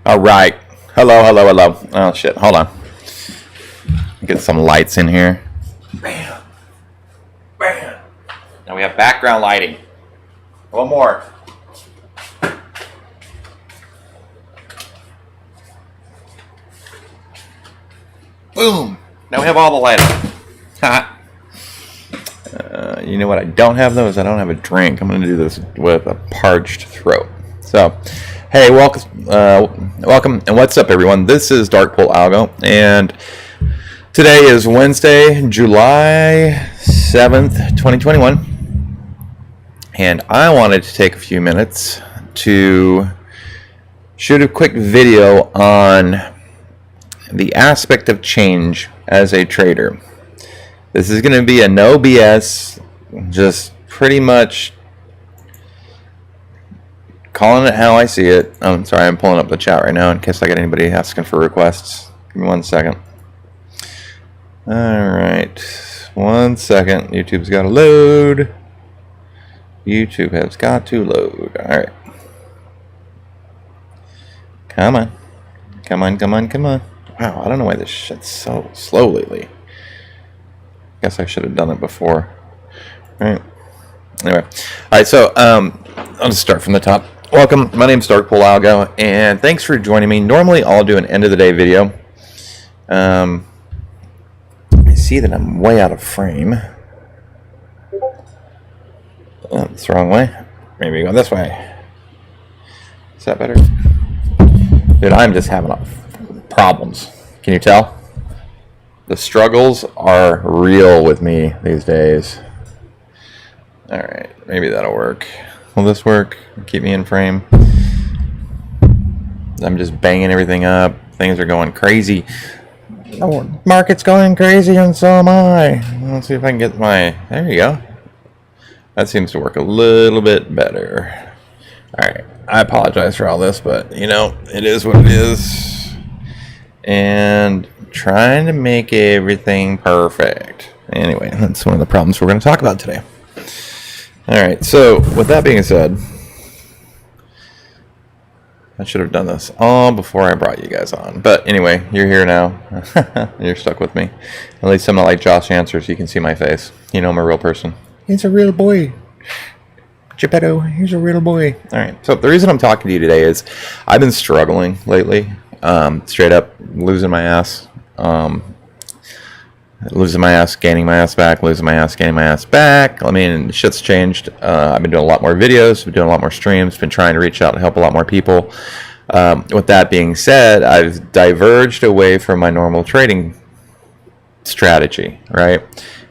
All right. Hello, hello, hello. Oh, shit. Hold on. Get some lights in here. Bam. Bam. Now we have background lighting. One more. Boom. Now we have all the lighting. You know what I don't have, though, is I don't have a drink. I'm going to do this with a parched throat. So, hey, welcome, and what's up, everyone? This is Dark Pool Algo, and today is Wednesday, July 7th, 2021, and I wanted to take a few minutes to shoot a quick video on the aspect of change as a trader. This is going to be a no BS, just pretty much calling it how I see it. I'm sorry, I'm pulling up the chat right now in case I get anybody asking for requests. Give me 1 second. Alright, 1 second. YouTube's got to load. YouTube has got to load. Alright. Come on. Come on, come on, come on. Wow, I don't know why this shit's so slow lately. Guess I should have done it before. Alright. Anyway. Alright, so I'll just start from the top. Welcome, my name's Dark Pool Algo, and thanks for joining me. Normally I'll do an end of the day video. I see that I'm way out of frame. Oh, that's the wrong way. Maybe go this way. Is that better? Dude, I'm just having problems. Can you tell? The struggles are real with me these days. Alright, maybe that'll work. Will this work? Keep me in frame. I'm just banging everything up. Things are going crazy. The market's going crazy and so am I. Let's see if I can get my... There you go. That seems to work a little bit better. Alright, I apologize for all this, but you know, it is what it is. And trying to make everything perfect. Anyway, that's one of the problems we're going to talk about today. Alright, so with that being said, I should have done this all before I brought you guys on. But anyway, you're here now. You're stuck with me. At least I'm not like Josh Answers. You can see my face. You know I'm a real person. He's a real boy. Geppetto, he's a real boy. Alright, so the reason I'm talking to you today is I've been struggling lately. Straight up losing my ass. Losing my ass, gaining my ass back, losing my ass, gaining my ass back. I mean, shit's changed. I've been doing a lot more videos, been doing a lot more streams, been trying to reach out and help a lot more people. With that being said, I've diverged away from my normal trading strategy, right?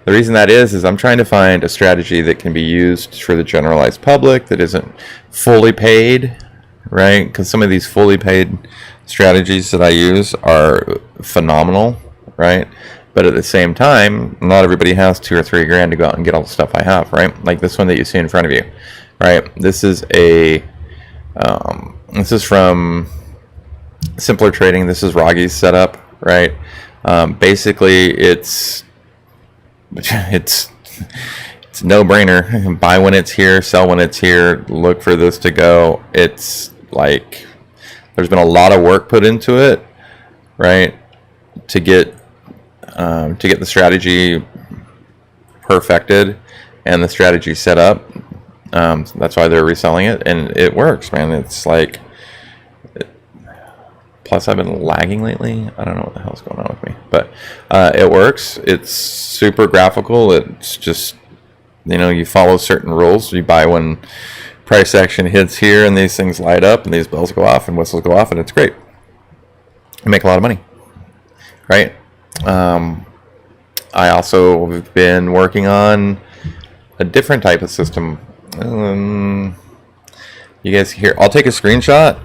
The reason that is I'm trying to find a strategy that can be used for the generalized public that isn't fully paid, right? Because some of these fully paid strategies that I use are phenomenal, right? But at the same time, not everybody has $2 or $3 grand to go out and get all the stuff I have, right? Like this one that you see in front of you, right? This is a, this is from Simpler Trading. This is Ragi's setup, right? Basically, it's no brainer. Buy when it's here, sell when it's here. Look for this to go. It's like there's been a lot of work put into it, right? To get the strategy perfected and the strategy set up. That's why they're reselling it, and it works, man. It's like, plus I've been lagging lately. I don't know what the hell's going on with me, but it works. It's super graphical. It's just, you know, you follow certain rules. You buy when price action hits here, and these things light up, and these bells go off, and whistles go off, and it's great. You make a lot of money, right? I also have been working on a different type of system. You guys here, I'll take a screenshot,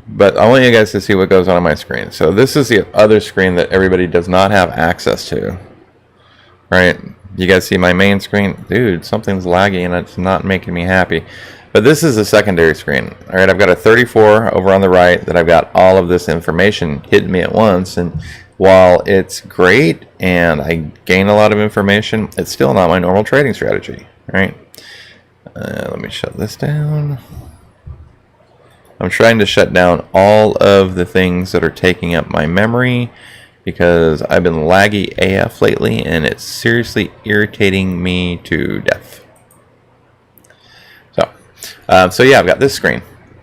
but I want you guys to see what goes on my screen. So this is the other screen that everybody does not have access to, right? You guys see my main screen? Dude, something's laggy and it's not making me happy. But this is a secondary screen. All right, I've got a 34 over on the right that I've got all of this information hitting me at once, and while it's great and I gain a lot of information, it's still not my normal trading strategy, right? Let me shut this down. I'm trying to shut down all of the things that are taking up my memory because I've been laggy AF lately and it's seriously irritating me to death. So yeah, I've got this screen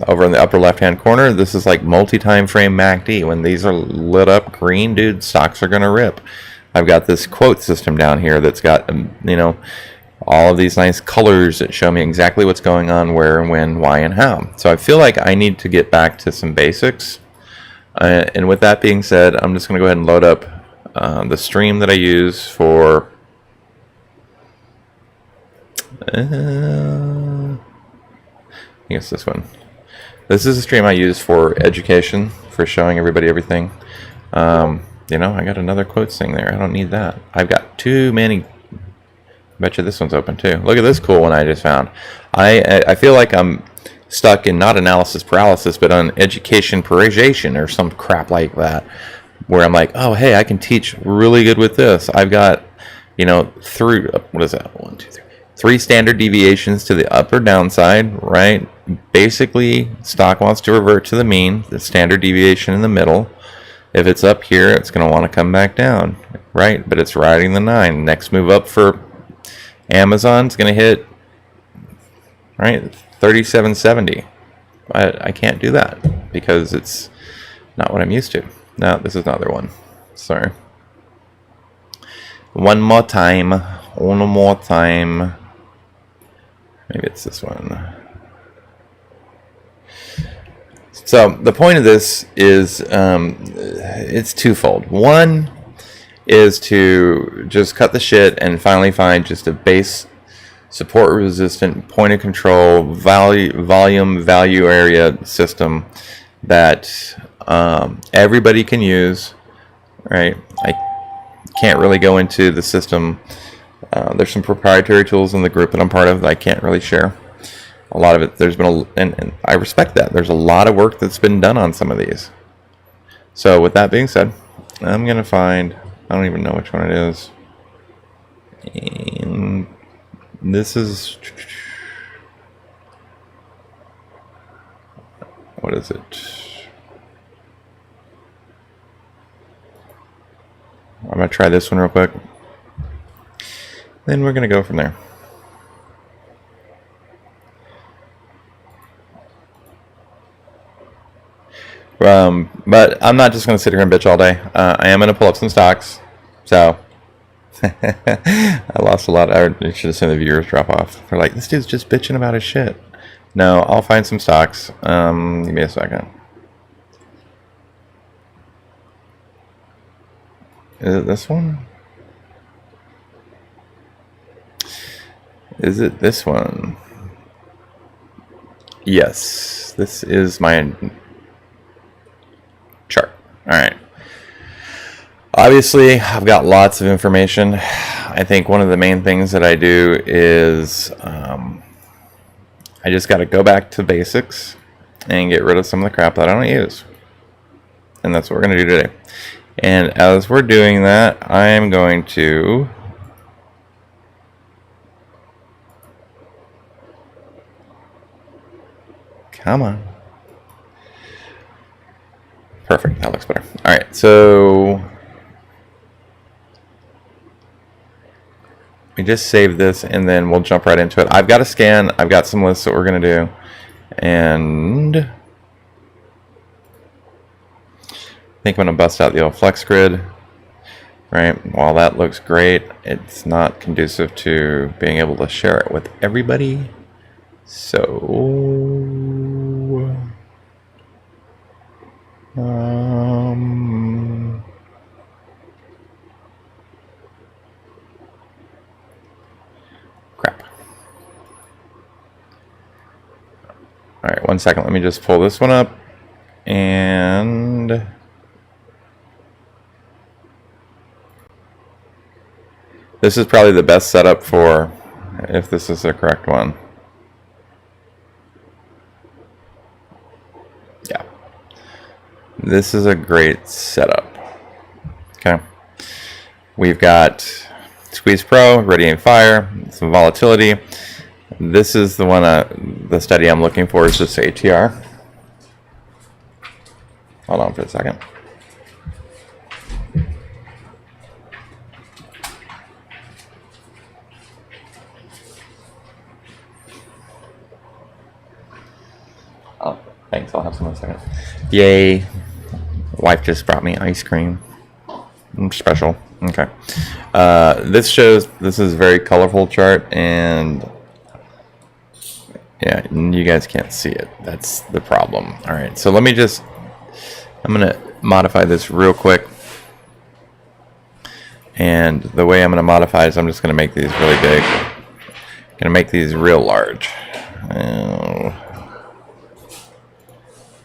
over in the upper left hand corner. This is like multi-time frame MACD. When these are lit up green, dude, stocks are gonna rip. I've got this quote system down here that's got you know, all of these nice colors that show me exactly what's going on, where and when, why and how. So I feel like I need to get back to some basics. And with that being said, I'm just going to go ahead and load up the stream that I use for I guess this one. This is a stream I use for education, for showing everybody everything. You know, I got another quotes thing there. I don't need that. I've got too many. Bet you this one's open too. Look at this cool one I just found. I feel like I'm stuck in not analysis paralysis, but on education paralysis or some crap like that, where I'm like, oh hey, I can teach really good with this. I've got, you know, what is that? 1, 2, 3. 3 standard deviations to the up or downside, right? Basically, stock wants to revert to the mean, the standard deviation in the middle. If it's up here, it's going to want to come back down, right? But it's riding the 9. Next move up for Amazon's going to hit, right, 37.70. I can't do that because it's not what I'm used to. No, this is another one. Sorry. One more time. One more time. Maybe it's this one. So the point of this is it's twofold. One is to just cut the shit and finally find just a base support resistant point of control volume value area system that everybody can use, right? I can't really go into the system. There's some proprietary tools in the group that I'm part of that I can't really share. A lot of it, there's been and I respect that. There's a lot of work that's been done on some of these. So with that being said, I'm gonna find, I don't even know which one it is. And this is, what is it? I'm gonna try this one real quick. Then we're gonna go from there. But I'm not just going to sit here and bitch all day. I am going to pull up some stocks. So I lost a lot. I should have seen the viewers drop off. They're like, this dude's just bitching about his shit. No, I'll find some stocks. Give me a second. Is it this one? Is it this one? Yes, this is my chart. All right. Obviously, I've got lots of information. I think one of the main things that I do is I just got to go back to basics and get rid of some of the crap that I don't use. And that's what we're going to do today. And as we're doing that, I'm going to come on. Perfect. That looks better. All right. So we just save this and then we'll jump right into it. I've got a scan. I've got some lists that we're going to do. And I think I'm going to bust out the old flex grid. Right. While that looks great, it's not conducive to being able to share it with everybody. So crap. All right, 1 second. Let me just pull this one up. And this is probably the best setup for, if this is the correct one. Yeah. This is a great setup. Okay. We've got Squeeze Pro, Radiant Fire, some volatility. This is the one, the study I'm looking for is just ATR. Hold on for a second. Oh, thanks. I'll have some in a second. Yay. Wife just brought me ice cream. Special. Okay. This is a very colorful chart, and yeah, you guys can't see it. That's the problem. All right. So I'm going to modify this real quick. And the way I'm going to modify is I'm just going to make these really big. Going to make these real large.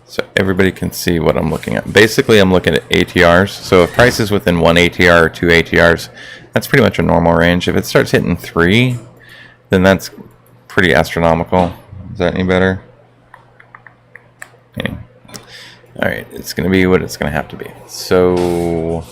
So everybody can see what I'm looking at. Basically, I'm looking at ATRs. So if price is within 1 ATR or 2 ATRs, that's pretty much a normal range. If it starts hitting 3, then that's pretty astronomical. Is that any better? Okay. All right, it's going to be what it's going to have to be. So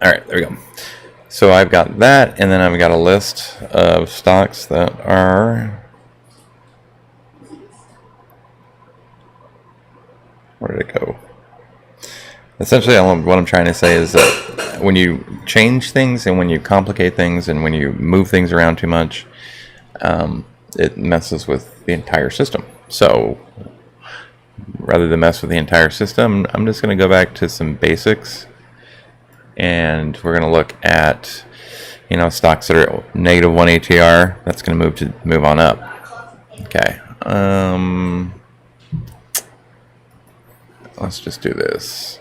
all right, there we go. So I've got that, and then I've got a list of stocks that are... Where did it go? Essentially, what I'm trying to say is that when you change things and when you complicate things and when you move things around too much, it messes with the entire system. So rather than mess with the entire system, I'm just going to go back to some basics. And we're going to look at, stocks that are negative 1 ATR. That's going to move on up. Okay. Let's just do this.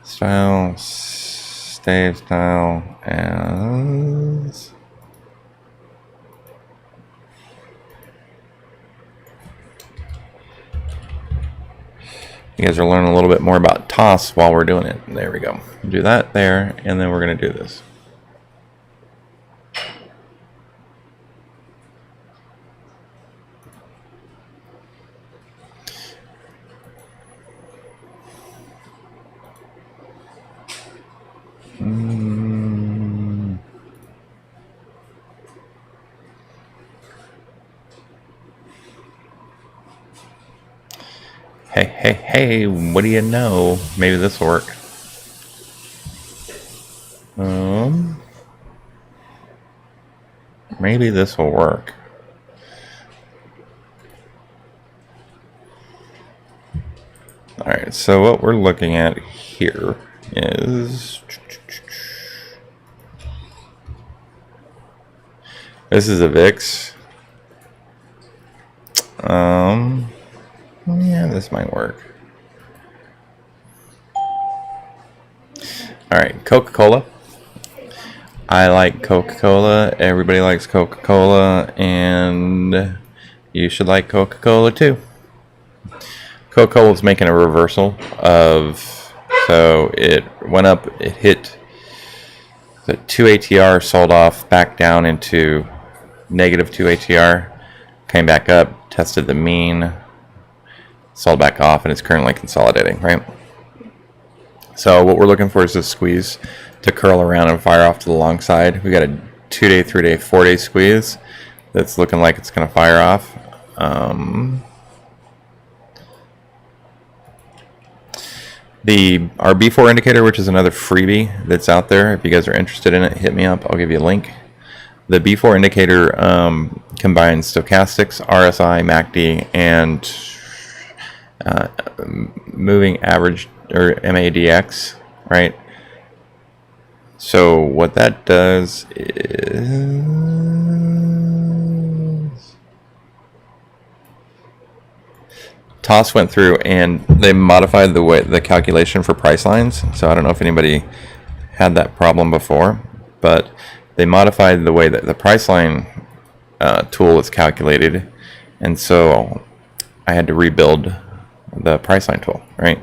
Style, stave style, as. You guys are learning a little bit more about toss while we're doing it. There we go. Do that there, and then we're going to do this. Hey, what do you know? Maybe this will work. Maybe this will work. Alright, so what we're looking at here is... This is a VIX. Yeah, this might work. Alright, Coca-Cola. I like Coca-Cola. Everybody likes Coca-Cola, and you should like Coca-Cola too. Coca-Cola is making a reversal of, so it went up, it hit the 2 ATR, sold off, back down into negative 2 ATR, came back up, tested the mean, sold back off, and it's currently consolidating, right? So what we're looking for is this squeeze to curl around and fire off to the long side. We got a 2-day, 3-day, 4-day squeeze that's looking like it's going to fire off. Our B4 indicator, which is another freebie that's out there, if you guys are interested in it, hit me up. I'll give you a link. The B4 indicator combines stochastics, RSI, MACD, and moving average, or MADX, right? So what that does is TOS went through and they modified the calculation for price lines. So I don't know if anybody had that problem before, but they modified the way that the price line tool is calculated, and so I had to rebuild the price line tool, right?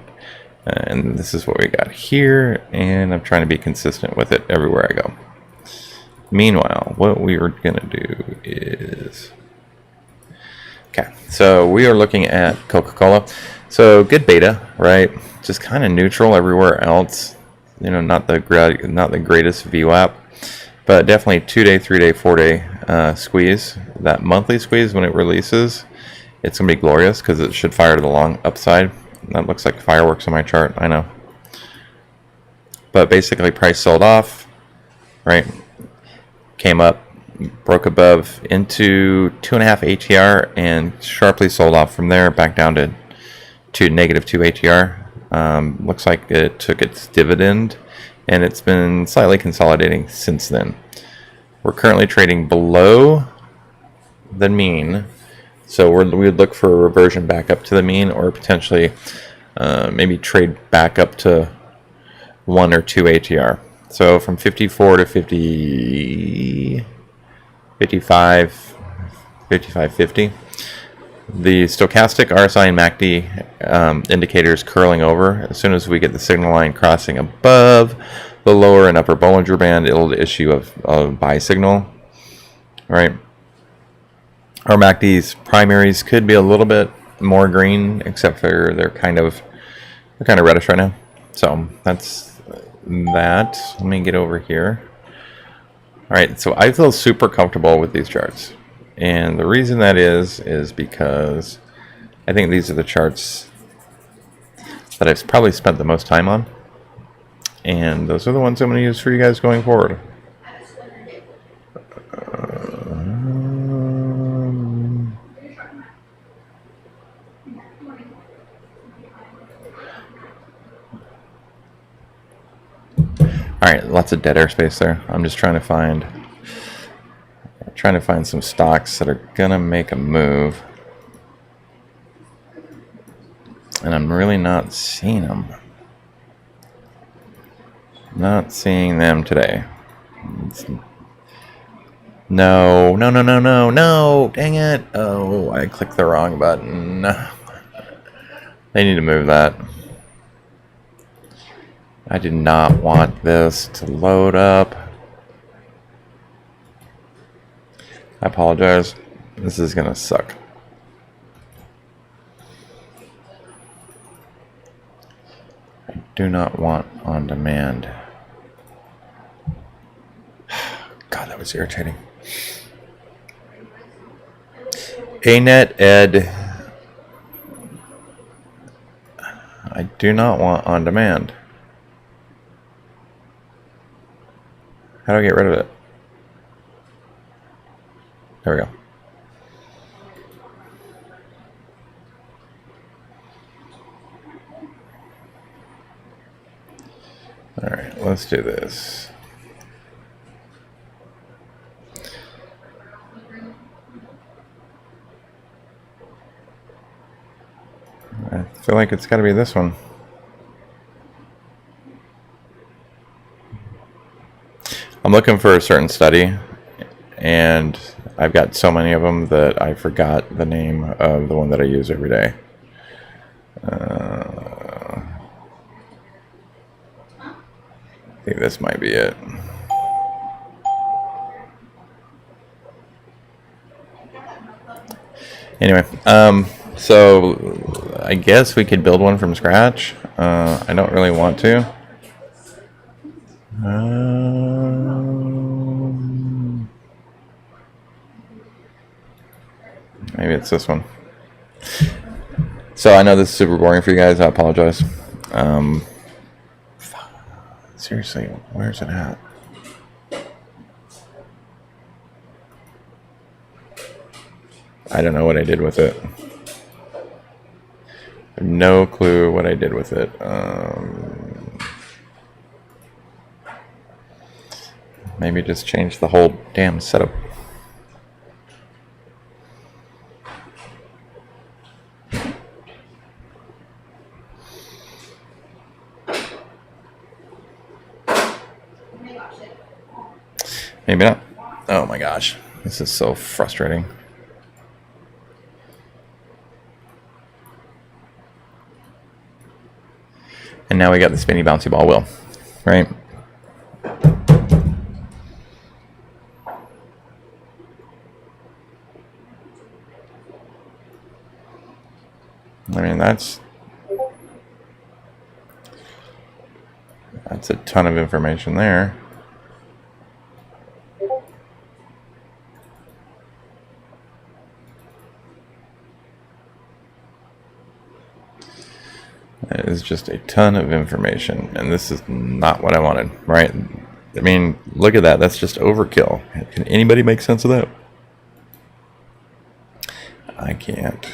And this is what we got here, and I'm trying to be consistent with it everywhere I go. Meanwhile, what we are going to do is Okay, so we are looking at Coca-Cola. So good beta, right? Just kind of neutral everywhere else. You know, not the greatest VWAP, but definitely 2-day, 3-day, 4-day squeeze. That monthly squeeze when it releases, it's gonna be glorious because it should fire to the long upside. That looks like fireworks on my chart, I know. But basically, price sold off, right? Came up, broke above into 2.5 ATR and sharply sold off from there back down to -2 ATR. Looks like it took its dividend and it's been slightly consolidating since then. We're currently trading below the mean, so we would look for a reversion back up to the mean, or potentially maybe trade back up to 1 or 2 ATR. So from 54 to 50, 55, 50. The stochastic RSI and MACD indicators curling over. As soon as we get the signal line crossing above the lower and upper Bollinger Band, it'll issue a buy signal. Right. Our MACD's primaries could be a little bit more green, except for they're kind of reddish right now. So that's that. Let me get over here. All right, so I feel super comfortable with these charts. And the reason that is because I think these are the charts that I've probably spent the most time on. And those are the ones I'm going to use for you guys going forward. Alright, lots of dead airspace there. I'm just trying to find some stocks that are gonna make a move. And I'm really not seeing them. Not seeing them today. No, dang it. Oh, I clicked the wrong button. They need to move that. I did not want this to load up. I apologize. This is gonna suck. I do not want on demand. God, that was irritating. ANET Ed. I do not want on demand. How do I get rid of it? There we go. All right, let's do this. I feel like it's got to be this one. I'm looking for a certain study, and I've got so many of them that I forgot the name of the one that I use every day. I think this might be it. Anyway, so I guess we could build one from scratch. I don't really want to. Maybe it's this one. So I know this is super boring for you guys. I apologize. Seriously, where's it at? I don't know what I did with it. I have no clue what I did with it. Maybe just change the whole damn setup. Maybe not. Oh my gosh, this is so frustrating. And now we got the spinny bouncy ball wheel, right? that's a ton of information there. That is just a ton of information, and this is not what I wanted, right? I mean, look at that. That's just overkill. Can anybody make sense of that? I can't.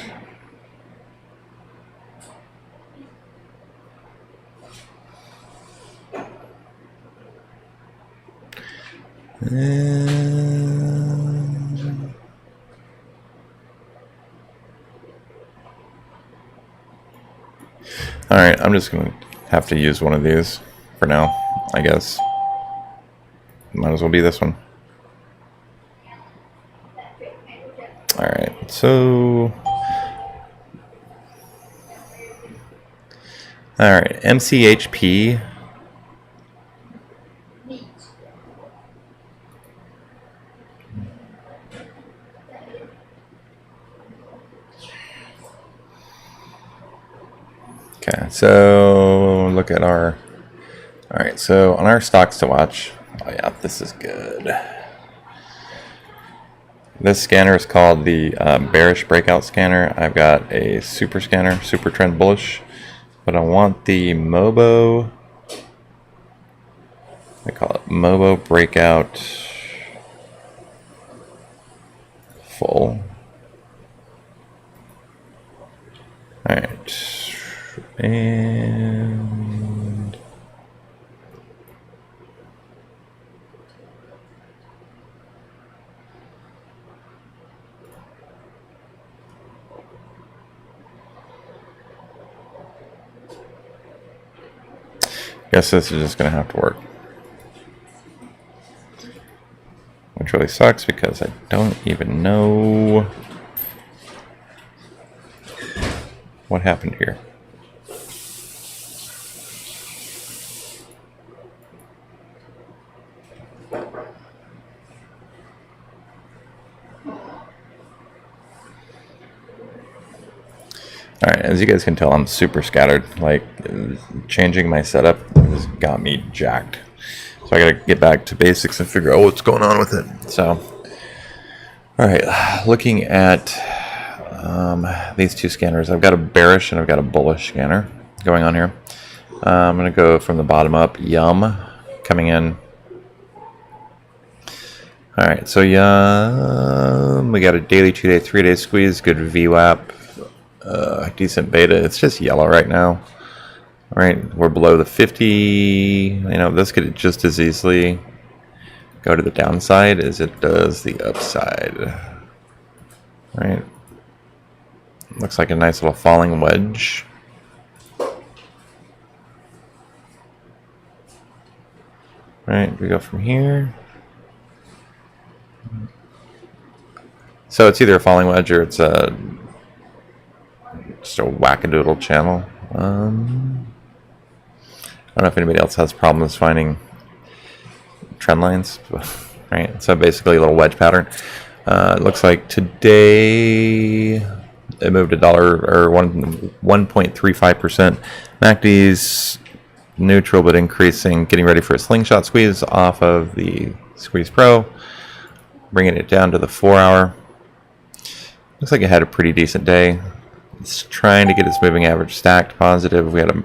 Alright, I'm just going to have to use one of these for now, I guess. Might as well be this one. Alright, so... Alright, MCHP. Okay, so look at our... Alright, so on our stocks to watch... Oh yeah, this is good. This scanner is called the bearish breakout scanner. I've got a super scanner, super trend bullish, but I want the Mobo, I call it Mobo breakout full. Alright, and guess this is just going to have to work. Which really sucks because I don't even know what happened here. Alright, as you guys can tell, I'm super scattered. Like, changing my setup has got me jacked. So I gotta get back to basics and figure out what's going on with it. So, alright, looking at these two scanners. I've got a bearish and I've got a bullish scanner going on here. I'm gonna go from the bottom up. Yum, coming in. Alright, so Yum, we got a daily, 2-day, 3-day squeeze, good VWAP. Decent beta. It's just yellow right now. All right, we're below the 50. You know, this could just as easily go to the downside as it does the upside. All right, looks like a nice little falling wedge. All right, we go from here. So it's either a falling wedge or it's a just a wackadoodle channel. I don't know if anybody else has problems finding trend lines, right? So basically a little wedge pattern. It looks like today it moved $1 or 1.35%. MACD's neutral but increasing, getting ready for a slingshot squeeze off of the Squeeze Pro, bringing it down to the 4-hour. Looks like it had a pretty decent day. It's trying to get its moving average stacked positive. We had a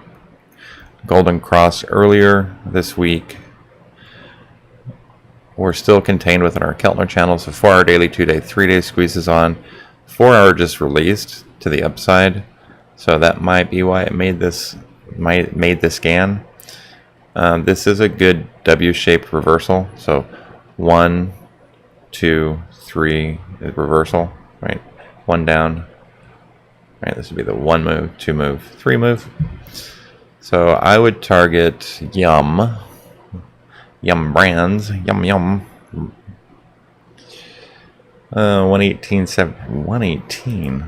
golden cross earlier this week. We're still contained within our Keltner channel. So 4-hour daily, 2-day, 3-day squeezes on. 4-hour just released to the upside. So that might be why it made this scan. This is a good W-shaped reversal. So 1, 2, 3 reversal, right? 1 down. Right, this would be the 1 move, 2 move, 3 move. So I would target Yum Brands, Yum. 118.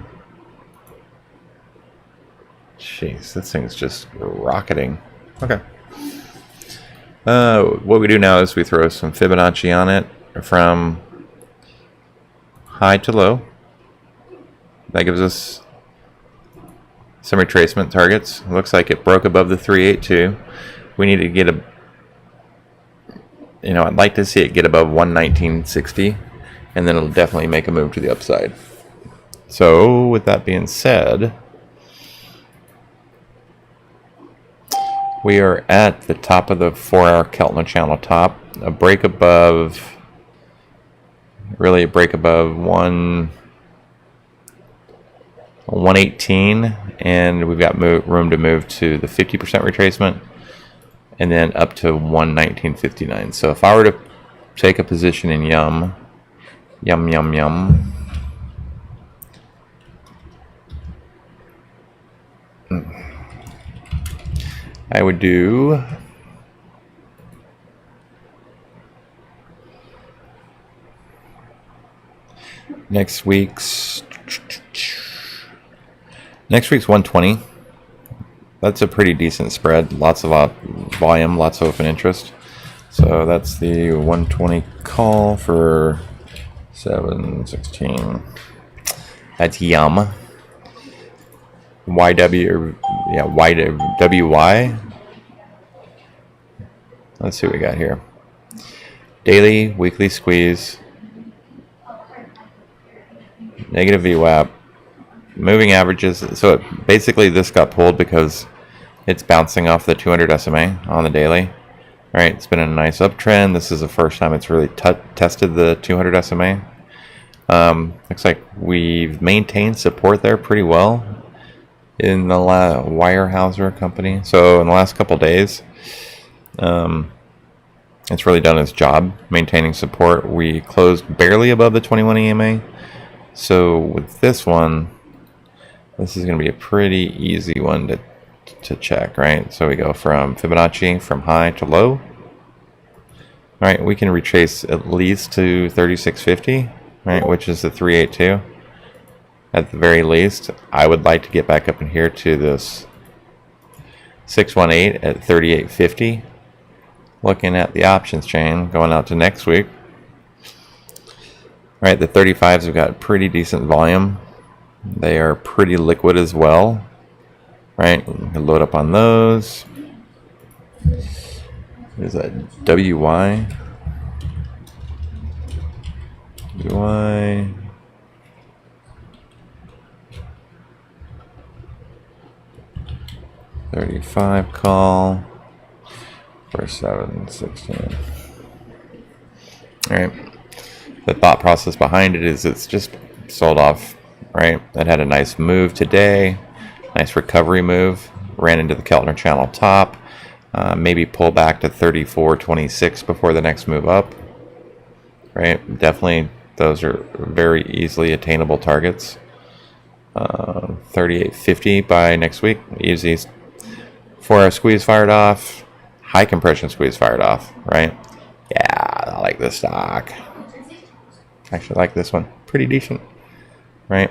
Jeez, this thing's just rocketing. Okay. What we do now is we throw some Fibonacci on it from high to low. That gives us some retracement targets. Looks like it broke above the 382. We need to get a, I'd like to see it get above 119.60, and then it'll definitely make a move to the upside. So with that being said, we are at the top of the 4-hour Keltner channel top. A break above, really a break above 118, and we've got room to move to the 50% retracement, and then up to 119.59. So if I were to take a position in yum, I would do next week's 120. That's a pretty decent spread. Lots of volume, lots of open interest. So that's the 120 call for 716. That's yum. WY. Let's see what we got here. Daily, weekly squeeze. Negative VWAP. Moving averages. So basically this got pulled because it's bouncing off the 200 SMA on the daily. All right, it's been a nice uptrend. This is the first time it's really tested the 200 SMA. Looks like we've maintained support there pretty well in the Weyerhaeuser company. So in the last couple days, it's really done its job maintaining support. We closed barely above the 21 EMA. So with this one, this is going to be a pretty easy one to check, right? So we go from Fibonacci from high to low. All right, we can retrace at least to 3650, right, which is the 382. At the very least, I would like to get back up in here to this 618 at 3850. Looking at the options chain going out to next week. All right, the 35s have got pretty decent volume. They are pretty liquid as well. Right, we can load up on those. What is that? WY. 35 call for 716. All right. The thought process behind it is it's just sold off, right? That had a nice move today, nice recovery move, ran into the Keltner channel top, maybe pull back to 34.26 before the next move up, right? Definitely those are very easily attainable targets. 38.50 by next week, easy. 4-hour squeeze fired off, high compression squeeze fired off, right? Yeah, I like this stock. Actually like this one, pretty decent, right?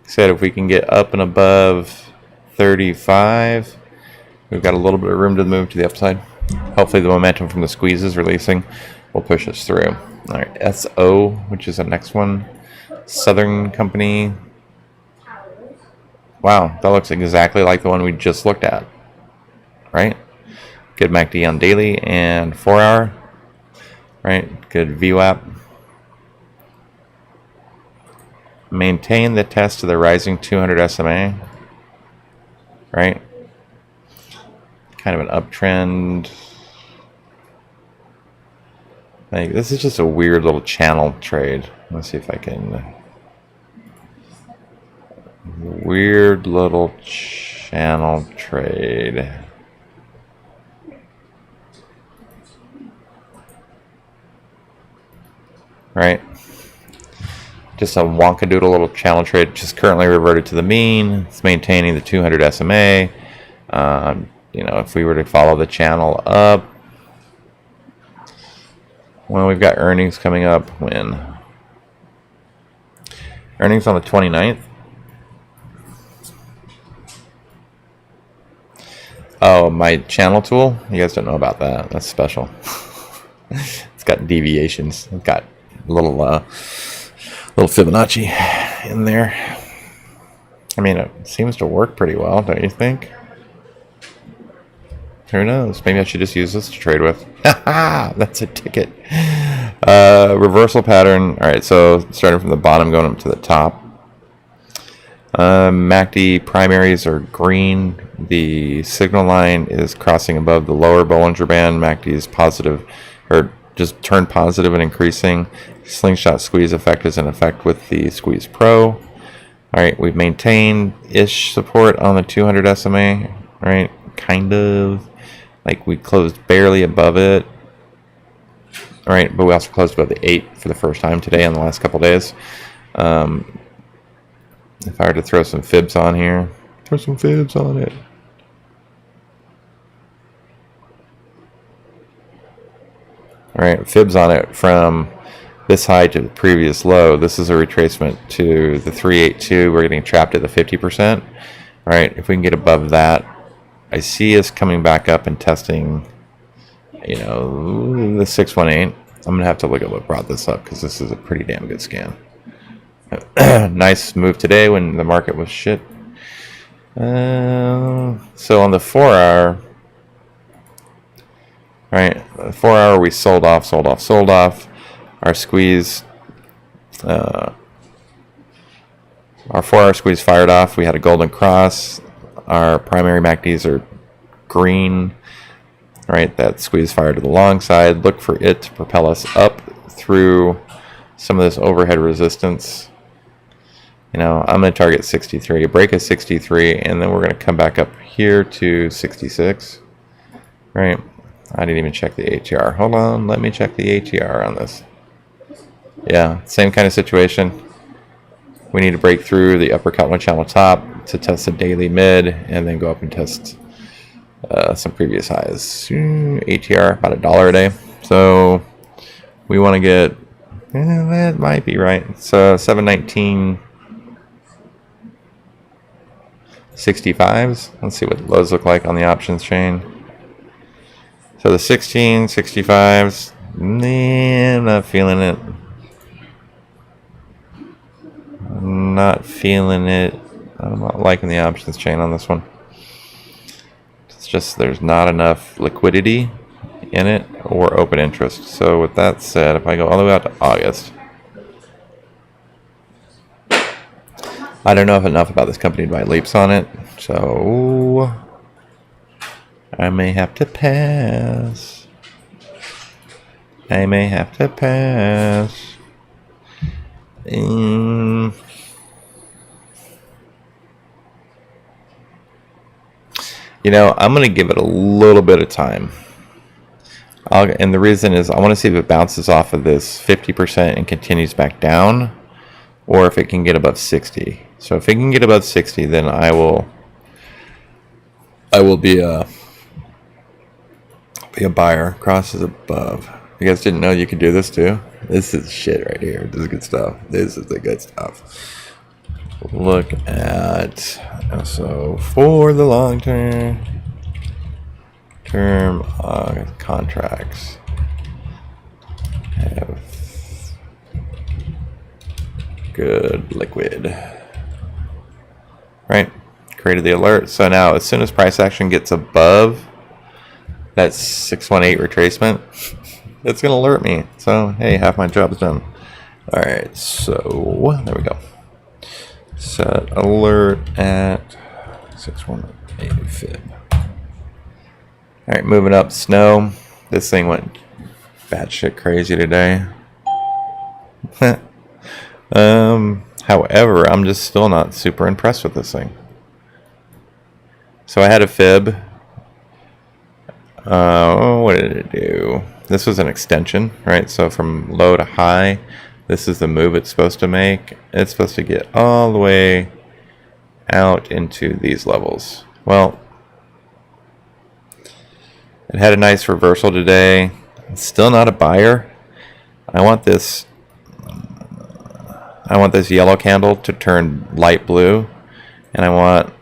Said if we can get up and above 35, we've got a little bit of room to move to the upside. Hopefully the momentum from the squeezes releasing will push us through. All right, SO, which is the next one, Southern Company. Wow, that looks exactly like the one we just looked at, right? Good MACD on daily and 4-hour, right? Good VWAP. Maintain the test to the rising 200 SMA, right? Kind of an uptrend. I think this is just a weird little channel trade. Let's see if I can. Weird little channel trade. Right? Just a wonkadoodle little channel trade, just currently reverted to the mean. It's maintaining the 200 SMA. If we were to follow the channel up, well, we've got earnings coming up when? Earnings on the 29th. Oh, my channel tool? You guys don't know about that. That's special. It's got deviations. It's got a little Fibonacci in there. I mean, it seems to work pretty well, don't you think? Who knows? Maybe I should just use this to trade with. Haha, that's a ticket. Reversal pattern. All right, so starting from the bottom, going up to the top. MACD primaries are green. The signal line is crossing above the lower Bollinger Band. MACD is positive, or just turned positive and increasing. Slingshot squeeze effect is in effect with the Squeeze Pro. All right, we've maintained ish support on the 200 SMA. All right, kind of. Like we closed barely above it. All right, but we also closed above the 8 for the first time today in the last couple days. If I were to throw some fibs on here, throw some fibs on it. All right, fibs on it from this high to the previous low. This is a retracement to the 382. We're getting trapped at the 50%. All right, if we can get above that, I see us coming back up and testing, you know, the 618. I'm going to have to look at what brought this up because this is a pretty damn good scan. Nice move today when the market was shit. So on the 4 hour, right, the 4 hour we sold off. Our squeeze, our 4 hour squeeze fired off. We had a golden cross. Our primary MACDs are green. Right, that squeeze fired to the long side. Look for it to propel us up through some of this overhead resistance. You know, I'm going to target 63, break a 63, and then we're going to come back up here to 66. Right, I didn't even check the ATR. Hold on, let me check the ATR on this. Yeah, same kind of situation. We need to break through the upper Keltner channel top to test the daily mid, and then go up and test some previous highs. ATR about $1 a day. So we want to get, that might be right. So 719.65s. Let's see what lows look like on the options chain. So the 16.65s, I'm not feeling it. I'm not feeling it. I'm not liking the options chain on this one. It's just there's not enough liquidity in it or open interest. So with that said, if I go all the way out to August, I don't know if enough about this company to buy leaps on it. So I may have to pass. You know, I'm going to give it a little bit of time. And the reason is I want to see if it bounces off of this 50% and continues back down, or if it can get above 60. So if it can get above 60, then I will be a buyer. Cross is above. You guys didn't know you could do this too? This is shit right here. This is good stuff. This is the good stuff. Look at, so for the long term contracts have good liquid, right? Created the alert. So now as soon as price action gets above that 618 retracement, it's gonna alert me. So hey, half my job's done. All right, so there we go. Set alert at 618 fib. All right, moving up. Snow. This thing went batshit crazy today. However, I'm just still not super impressed with this thing. So I had a fib. What did it do? This was an extension, right? So from low to high, this is the move it's supposed to make. It's supposed to get all the way out into these levels. Well, it had a nice reversal today. It's still not a buyer. I want this yellow candle to turn light blue, and I want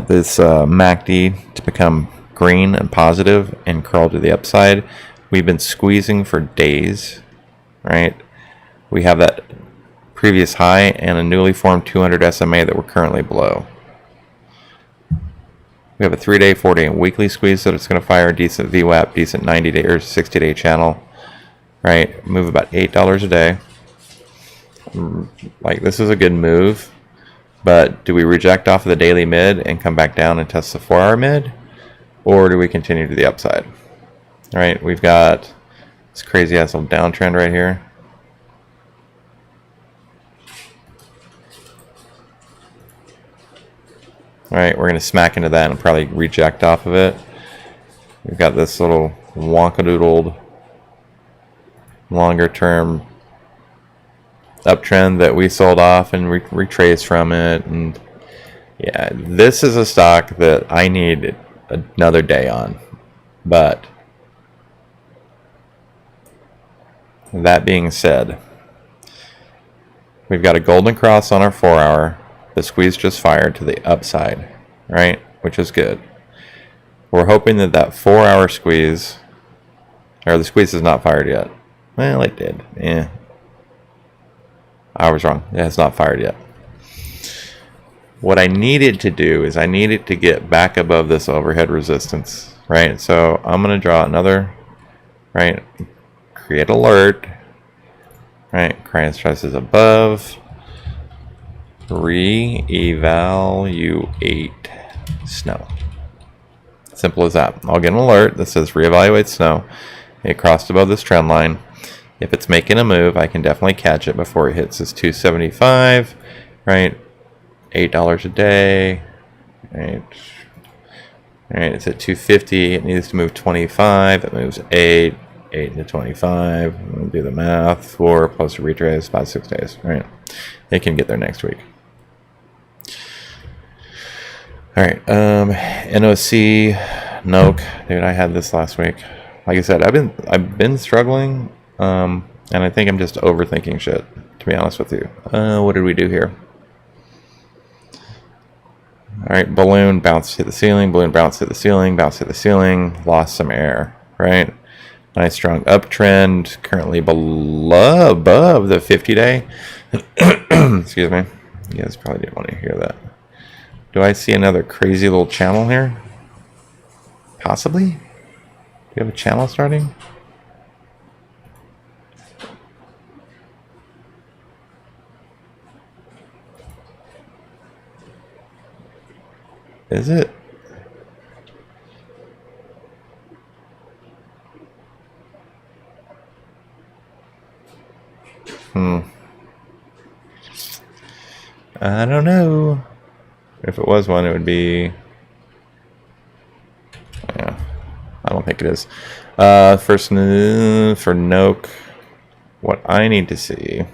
this MACD to become green and positive and curl to the upside. We've been squeezing for days, right? We have that previous high and a newly formed 200 SMA that we're currently below. We have a 3-day, 4-day, and weekly squeeze that it's going to fire a decent VWAP, decent 90-day or 60-day channel. Right, move about $8 a day. Like, this is a good move, but do we reject off of the daily mid and come back down and test the 4-hour mid, or do we continue to the upside? All right, we've got this crazy ass little downtrend right here. All right, we're going to smack into that and probably reject off of it. We've got this little wonkadoodled longer term uptrend that we sold off and retraced from it. And yeah, this is a stock that I need another day on. But that being said, we've got a golden cross on our 4-hour. The squeeze just fired to the upside, right? Which is good. We're hoping that that 4-hour squeeze, or the squeeze is not fired yet. Well, it did. Yeah. I was wrong. It has not fired yet. What I needed to do is I needed to get back above this overhead resistance, right? So I'm going to draw another, right? Create alert, right? Price is above. Reevaluate snow. Simple as that. I'll get an alert that says reevaluate snow. It crossed above this trend line. If it's making a move, I can definitely catch it before it hits this 275, right? $8 a day, right? All right, it's at 250. It needs to move 25. It moves 8 to 25. I'm gonna do the math. 4 plus a retrace, about 6 days, right? It can get there next week. All right, NOC, NOC, dude, I had this last week. Like I said, I've been struggling, and I think I'm just overthinking shit, to be honest with you. What did we do here? All right, balloon, bounce, hit the ceiling, balloon, bounce, hit the ceiling, bounce, hit the ceiling, lost some air, right? Nice strong uptrend, currently above the 50-day. Excuse me. You guys probably didn't want to hear that. Do I see another crazy little channel here? Possibly? Do you have a channel starting? Is it? I don't know. If it was one, it would be... Yeah, I don't think it is. First, for Noke, what I need to see...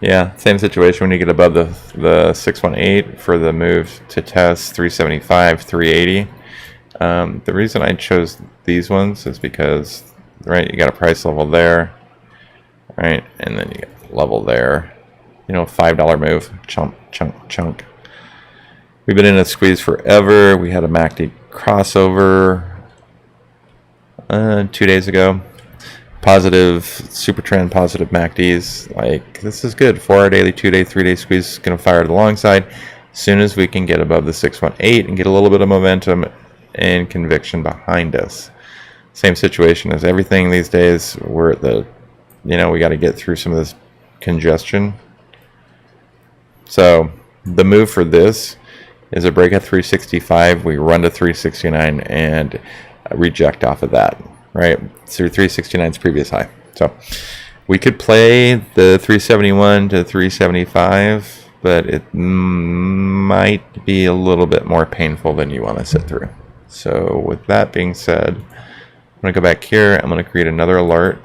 Yeah, same situation when you get above the 618 for the move to test 375, 380. The reason I chose these ones is because, right, you got a price level there, right, and then you got a level there. You know, $5 move, chunk, chunk, chunk. We've been in a squeeze forever. We had a MACD crossover 2 days ago. Positive super trend, positive MACDs. Like, this is good. 4-hour daily, 2-day, 3-day squeeze is going to fire to the long side. As soon as we can get above the 618 and get a little bit of momentum and conviction behind us. Same situation as everything these days. We're at the, you know, we got to get through some of this congestion. So the move for this is a break at 365. We run to 369 and reject off of that. Right, through 369's previous high. So we could play the 371 to 375, but it might be a little bit more painful than you want to sit through. So with that being said, I'm going to go back here. I'm going to create another alert.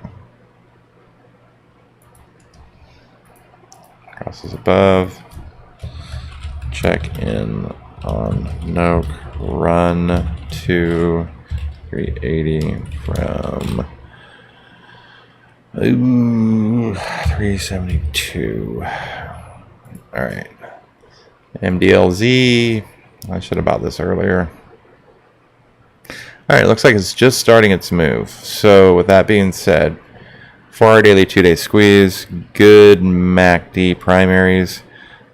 Crosses above. Check in on Noke. Run to 380 from 372. All right. MDLZ. I should have bought this earlier. All right, looks like it's just starting its move. So with that being said, 4-hour daily, 2-day squeeze, good MACD primaries,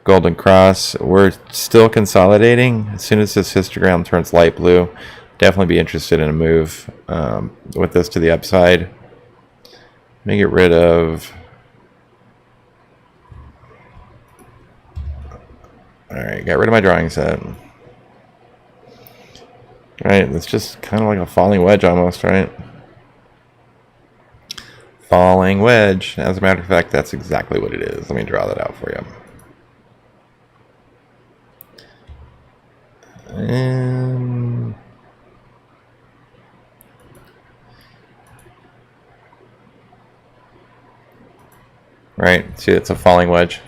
golden cross. We're still consolidating. As soon as this histogram turns light blue, definitely be interested in a move with this to the upside. Let me get rid of. All right, got rid of my drawing set. Right, it's just kind of like a falling wedge almost, right? Falling wedge. As a matter of fact, that's exactly what it is. Let me draw that out for you. Right, see, it's a falling wedge.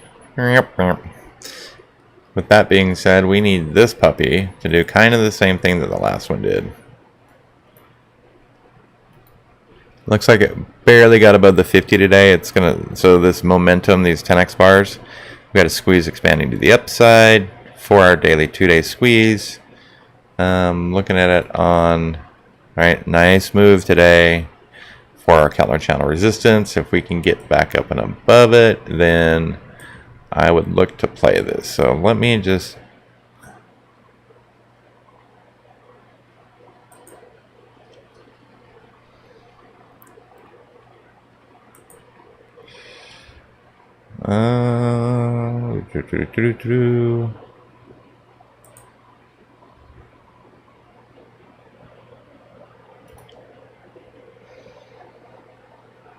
With that being said, we need this puppy to do kind of the same thing that the last one did. Looks like it barely got above the 50 today. It's gonna, so this momentum, these 10x bars, we got a squeeze expanding to the upside. 4-hour daily, 2-day squeeze. Looking at it on, right, nice move today. 4-hour Kettler channel resistance. If we can get back up and above it, then I would look to play this. So let me just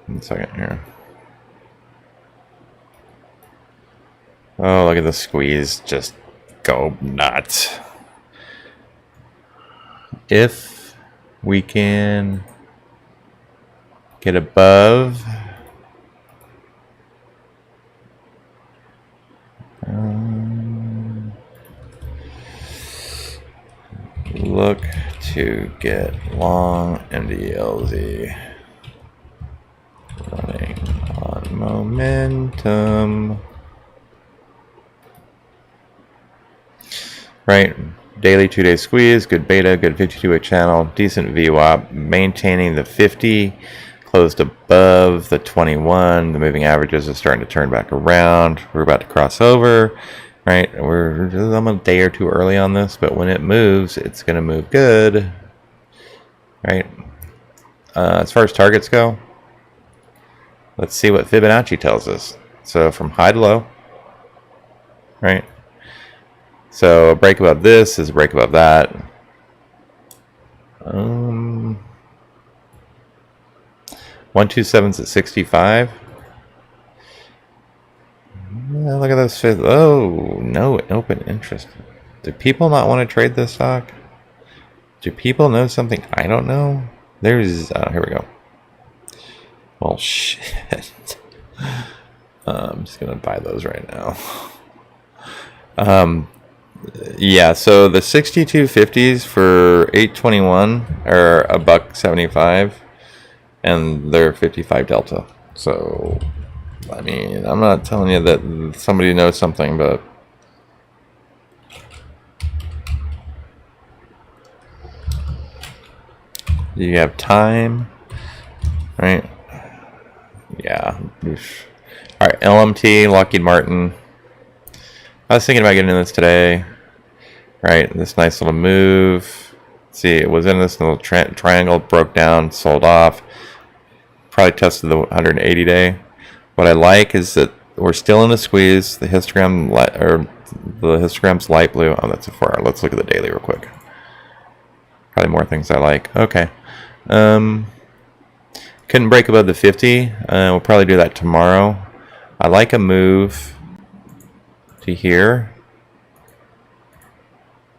one second here. Oh, look at the squeeze. Just go nuts. If we can get above look to get long MDLZ running on momentum. Right, daily 2-day squeeze, good beta, good 52-week channel, decent VWAP, maintaining the 50, closed above the 21. The moving averages are starting to turn back around. We're about to cross over. Right, I'm a day or two early on this, but when it moves, it's going to move good. Right, as far as targets go, let's see what Fibonacci tells us. So from high to low, right? So a break above this is a break above that. 127's at 65. Yeah, look at those. Oh, no open interest. Do people not want to trade this stock? Do people know something I don't know? There's, here we go. Well, shit. I'm just going to buy those right now. Yeah, so the 6250s for 821 are $1.75, and they're 55 delta. So, I mean, I'm not telling you that somebody knows something, but you have time, right? Yeah. Oof. All right, LMT, Lockheed Martin. I was thinking about getting in this today. Right, this nice little move. See, it was in this little triangle, broke down, sold off. Probably tested the 180 day. What I like is that we're still in a squeeze. The histogram's light blue. Oh, that's a 4-hour. Let's look at the daily real quick. Probably more things I like. Okay. Couldn't break above the 50. We'll probably do that tomorrow. I like a move to here.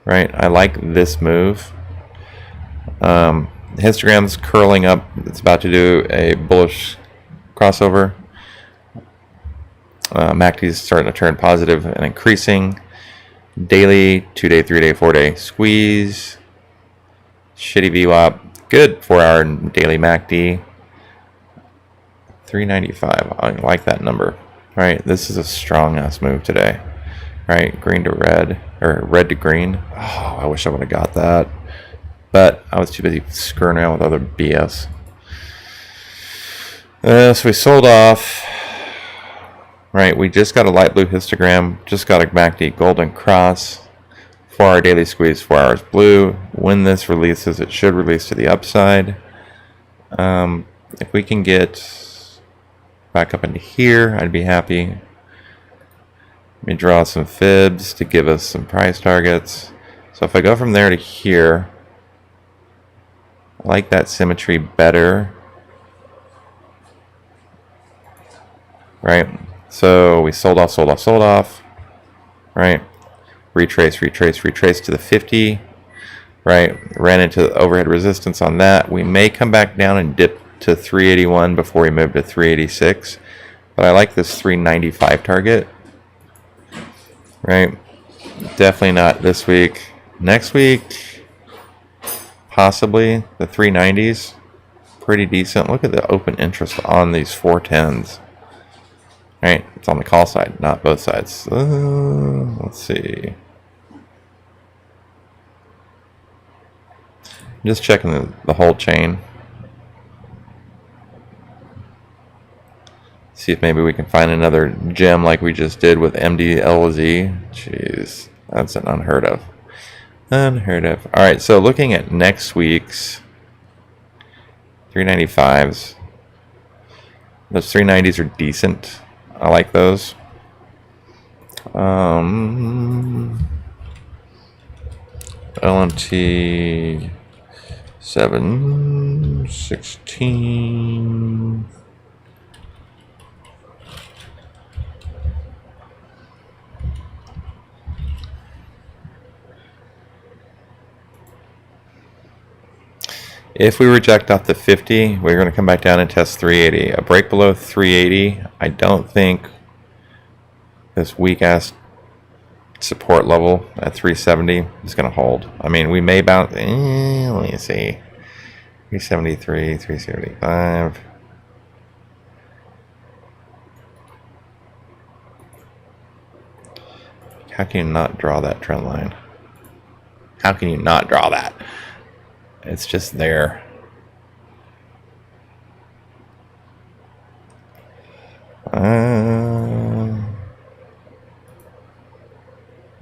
Right, I like this move. The histogram's curling up. It's about to do a bullish crossover. MACD's starting to turn positive and increasing. Daily, 2-day, 3-day, 4-day squeeze. Shitty VWAP. Good 4-hour daily MACD. 395. I like that number. All right, this is a strong ass move today. right? Green to red, or red to green. Oh, I wish I would have got that, but I was too busy screwing around with other BS. So we sold off. Right, we just got a light blue histogram, just got a MACD golden cross. 4-hour daily squeeze, 4 hours blue. When this releases, it should release to the upside. If we can get back up into here, I'd be happy. Let me draw some fibs to give us some price targets. So if I go from there to here, I like that symmetry better. Right? So we sold off, sold off, sold off. Right? Retrace, retrace, retrace to the 50. Right? Ran into the overhead resistance on that. We may come back down and dip to 381 before we move to 386. But I like this 395 target. Right? Definitely not this week. Next week, possibly the 390s. Pretty decent. Look at the open interest on these 410s. Right, it's on the call side, not both sides. Let's see. Just checking the whole chain. See if maybe we can find another gem like we just did with MDLZ. Jeez, that's an unheard of. Unheard of. All right, so looking at next week's 395s. Those 390s are decent. I like those. LMT 716. If we reject off the 50, we're going to come back down and test 380. A break below 380, I don't think this weak-ass support level at 370 is going to hold. I mean, we may bounce. Let me see. 373, 375. How can you not draw that trend line? How can you not draw that? It's just there.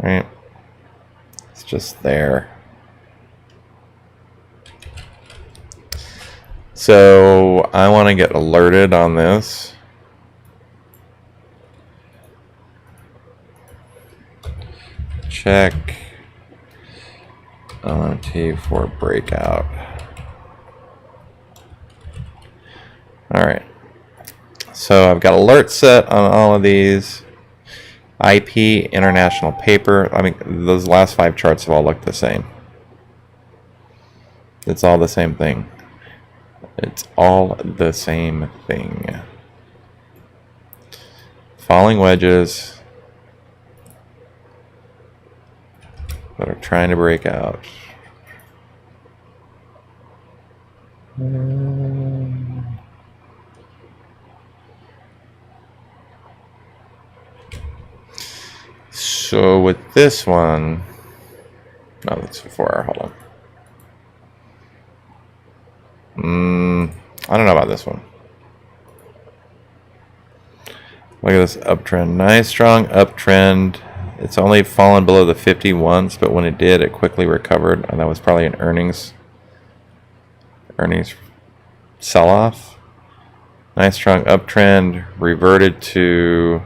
Right. It's just there. So I want to get alerted on this. Check LMT for breakout. All right. So I've got alerts set on all of these. IP, international paper. I mean, those last 5 charts have all looked the same. It's all the same thing. It's all the same thing. Falling wedges that are trying to break out. So with this one, no, that's a 4 hour, hold on. I don't know about this one. Look at this uptrend. Nice strong uptrend. It's only fallen below the 50 once, but when it did, it quickly recovered, and that was probably an earnings sell-off. Nice strong uptrend, reverted to,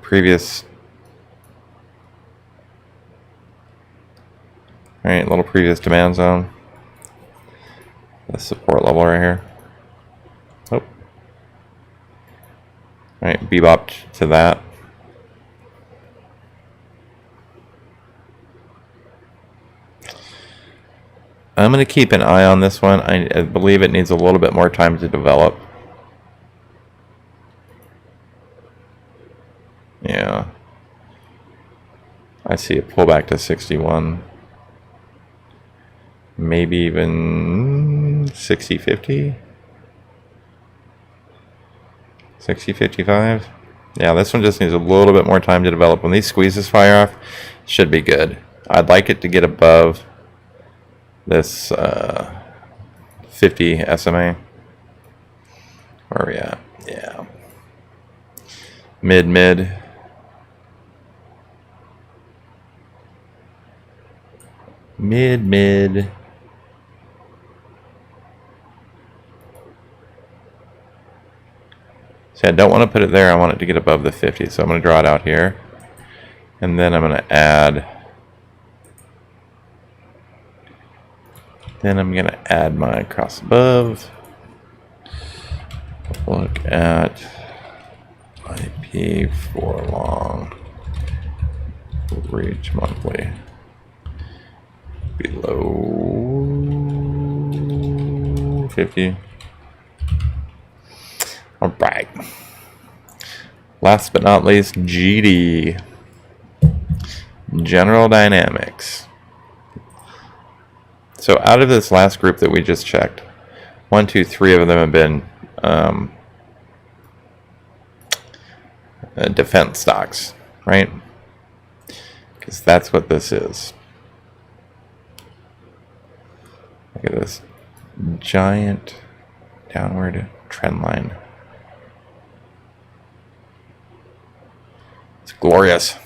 previous. All right, little previous demand zone. The support level right here. Oh. All right, bebopped to that. I'm going to keep an eye on this one. I believe it needs a little bit more time to develop. Yeah. I see a pullback to 61. Maybe even 60-50. 60-55. Yeah, this one just needs a little bit more time to develop. When these squeezes fire off, should be good. I'd like it to get above this 50 SMA. Where are we at? Yeah. Mid. See, I don't want to put it there. I want it to get above the 50. So I'm going to draw it out here. And then I'm going to add. Then I'm going to add my cross above. Look at IP for long. Reach monthly. Below 50. All right. Last but not least, GD. General Dynamics. So out of this last group that we just checked, 1, 2, 3 of them have been defense stocks, right? Because that's what this is. Look at this giant downward trend line. It's glorious. All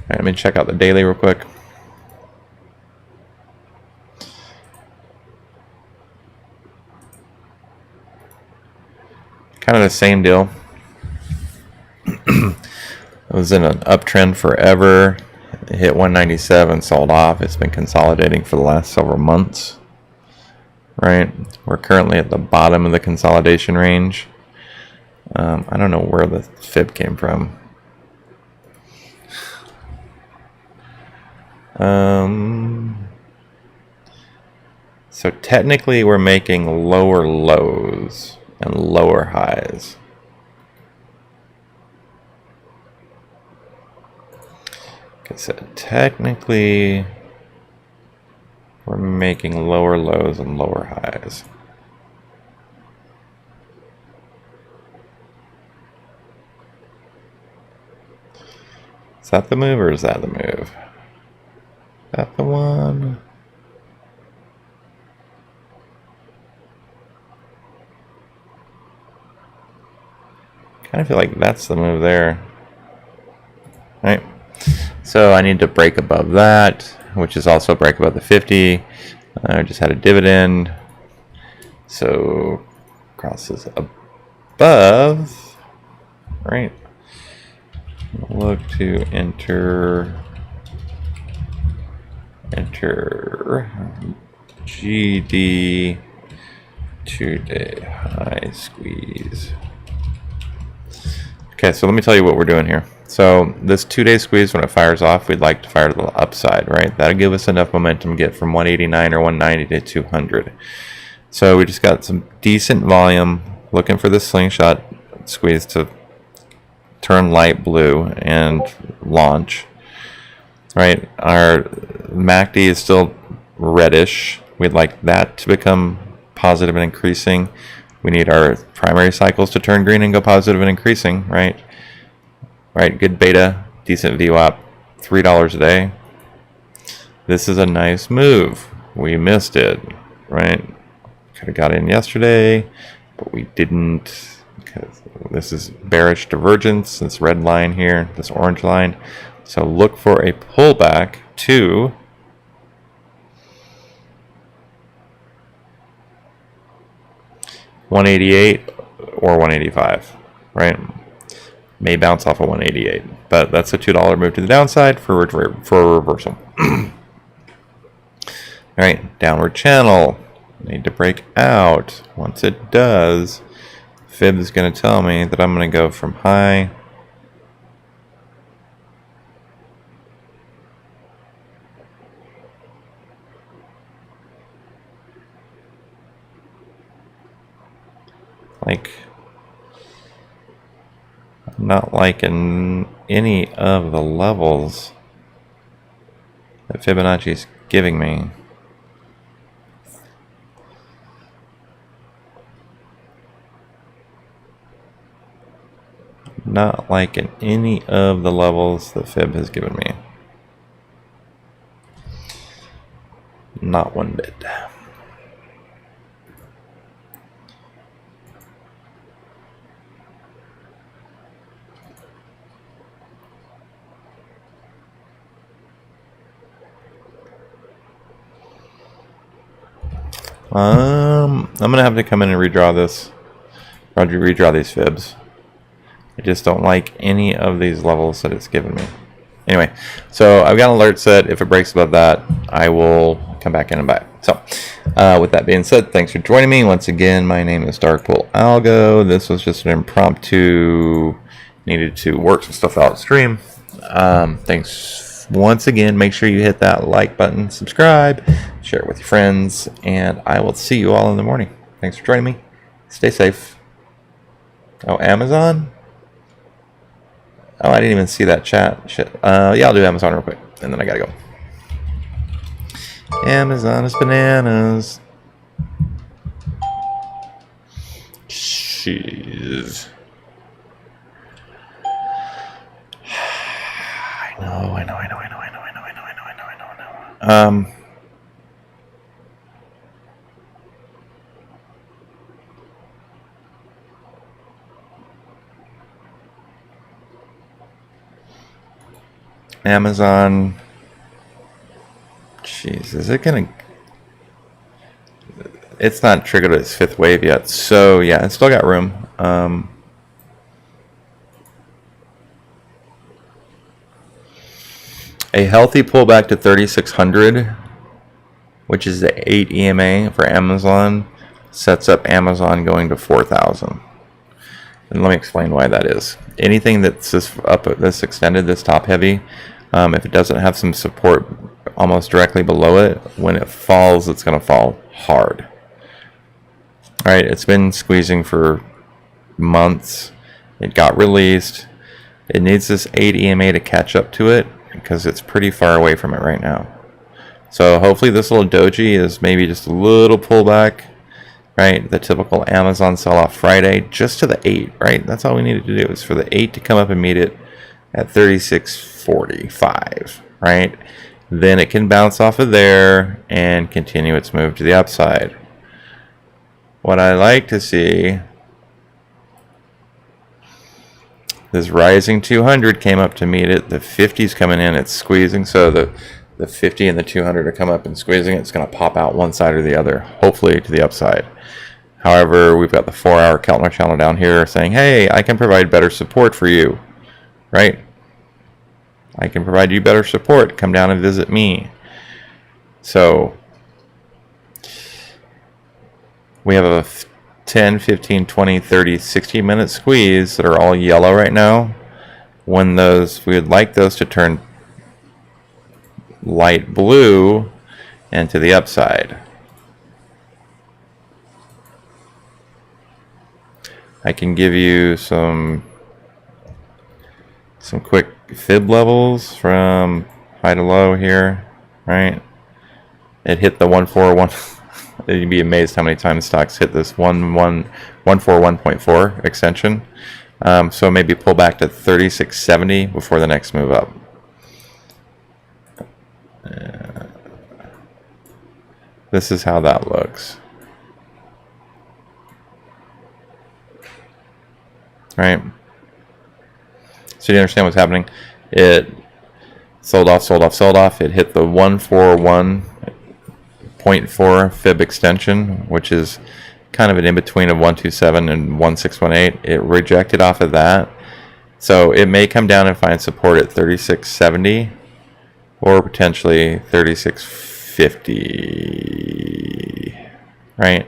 right, let me check out the daily real quick. Kind of the same deal. It was in an uptrend forever. It hit 197, sold off. It's been consolidating for the last several months. Right? We're currently at the bottom of the consolidation range. I don't know where the fib came from. So technically we're making lower lows and lower highs. Like I said, technically we're making lower lows and lower highs. Is that the move or is that the move? Is that the one? Kind of feel like that's the move there. Right? So I need to break above that, which is also break above the 50. I just had a dividend. So crosses above. Right? Look to enter GD 2-day high squeeze. Okay, so let me tell you what we're doing here. So this 2-day squeeze, when it fires off, we'd like to fire to the upside, right? That'll give us enough momentum to get from 189 or 190 to 200. So we just got some decent volume, looking for this slingshot squeeze to turn light blue and launch. Right, our MACD is still reddish. We'd like that to become positive and increasing. We need our primary cycles to turn green and go positive and increasing, right? Right, good beta, decent VWAP, $3 a day. This is a nice move. We missed it, right? Could have got in yesterday, but we didn't, because this is bearish divergence, this red line here, this orange line. So look for a pullback to $188 or $185, right? May bounce off of 188, but that's a $2 move to the downside for a reversal. All right, downward channel. Need to break out. Once it does, fib is going to tell me that I'm going to go from high like I'm not liking any of the levels that Fibonacci is giving me. not liking any of the levels that Fib has given me. Not one bit. I'm gonna have to come in and redraw this. Redraw these fibs. I just don't like any of these levels that it's given me. Anyway, so I've got an alert set. If it breaks above that, I will come back in and buy it. So, with that being said, thanks for joining me. Once again, my name is Darkpool Algo. This was just an impromptu, needed to work some stuff out stream. Thanks once again. Make sure you hit that like button, subscribe, share it with your friends, and I will see you all in the morning. Thanks for joining me. Stay safe. Oh, Amazon? Oh, I didn't even see that chat. Shit. Yeah, I'll do Amazon real quick, and then I gotta go. Amazon is bananas. Jeez. I know. Amazon. Jeez, is it gonna? It's not triggered its fifth wave yet, so yeah, it's still got room. A healthy pullback to 3,600, which is the 8 EMA for Amazon, sets up Amazon going to 4,000. And let me explain why that is. Anything that's this extended, this top heavy, if it doesn't have some support almost directly below it, when it falls, it's going to fall hard. All right, it's been squeezing for months. It got released. It needs this 8 EMA to catch up to it because it's pretty far away from it right now. So hopefully this little doji is maybe just a little pullback, right? The typical Amazon sell-off Friday, just to the 8, right? That's all we needed to do is for the 8 to come up and meet it at 36.45, right? Then it can bounce off of there and continue its move to the upside. What I like to see, this rising 200 came up to meet it. The 50's coming in, it's squeezing, so the 50 and the 200 are coming up and squeezing. It's going to pop out one side or the other, hopefully to the upside. However, we've got the 4-hour Keltner channel down here saying, hey, I can provide better support for you, right? I can provide you better support. Come down and visit me. So we have a 10, 15, 20, 30, 60 minute squeeze that are all yellow right now. When those, we would like those to turn light blue and to the upside. I can give you some quick fib levels from high to low here, right? It hit the 141. You'd be amazed how many times stocks hit this 141.4 extension. So maybe pull back to 3670 before the next move up. This is how that looks. Right? So you understand what's happening? It sold off. It hit the 141.4 fib extension, which is kind of an in-between of 127 and 1618. It rejected off of that. So it may come down and find support at 3670 or potentially 3650. Right?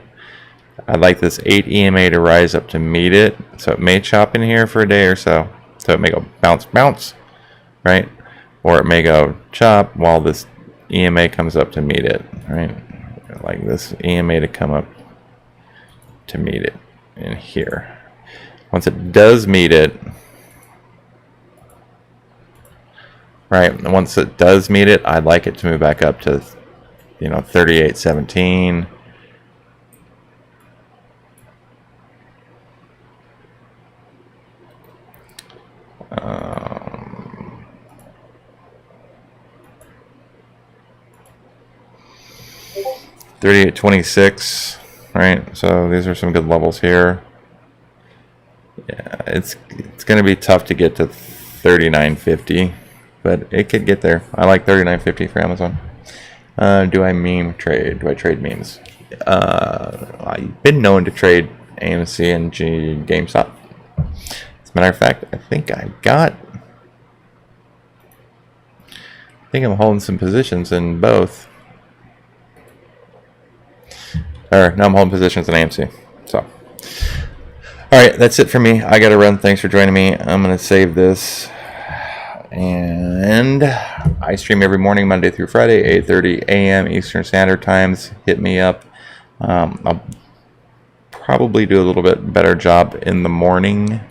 I'd like this 8 EMA to rise up to meet it. So it may chop in here for a day or so. So it may go bounce, right? Or it may go chop while this EMA comes up to meet it, right? Like this EMA to come up to meet it in here. Once it does meet it, right? Once it does meet it, I'd like it to move back up to, 38.17. $38.26, right? So these are some good levels here. Yeah, it's going to be tough to get to $39.50, but it could get there. I like $39.50 for Amazon. Do I meme trade? Do I trade memes? I've been known to trade AMC and GameStop. As a matter of fact, I think I'm holding some positions in both. Or no, I'm holding positions in AMC. So, all right, that's it for me. I got to run. Thanks for joining me. I'm going to save this. And I stream every morning, Monday through Friday, 8:30 a.m. Eastern Standard Times. Hit me up. I'll probably do a little bit better job in the morning